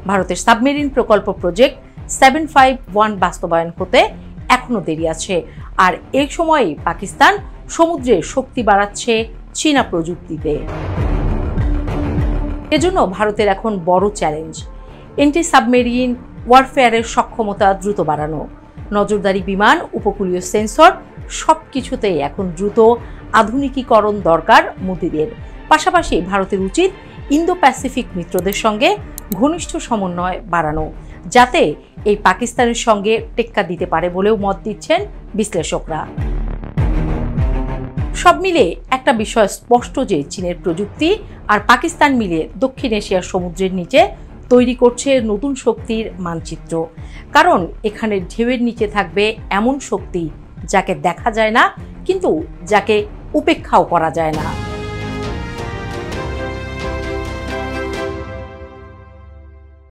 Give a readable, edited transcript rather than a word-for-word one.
ভারতের সাবমেরিন প্রকল্প প্রজেক্ট 751 বাস্তবায়ন হতে এখনো দেরি আছে। আর এই সময়েই পাকিস্তান সমুদ্রে শক্তি বাড়াচ্ছে চীনা প্রযুক্তিতে। এজন্য ভারতের এখন বড় চ্যালেঞ্জ এন্টি সাবমেরিন ওয়ারফেয়ারের সক্ষমতা দ্রুত বাড়ানো। নজরদারি বিমান, উপকূলীয় সেন্সর সবকিছুতেই এখন দ্রুত আধুনিকীকরণ দরকার মোদিদের। পাশাপাশি ভারতের উচিত ইন্দো প্যাসিফিক মিত্রদের সঙ্গে ঘনিষ্ঠ সমন্বয় বাড়ানো, যাতে এই পাকিস্তানের সঙ্গে টেক্কা দিতে পারে বলেও মত দিচ্ছেন বিশ্লেষকরা। সব মিলে একটা বিষয় স্পষ্ট যে চীনের প্রযুক্তি আর পাকিস্তান মিলে দক্ষিণ এশিয়ার সমুদ্রের নিচে তৈরি করছে নতুন শক্তির মানচিত্র। কারণ এখানে ঢেউয়ের নিচে থাকবে এমন শক্তি যাকে দেখা যায় না, কিন্তু যাকে উপেক্ষাও করা যায় না।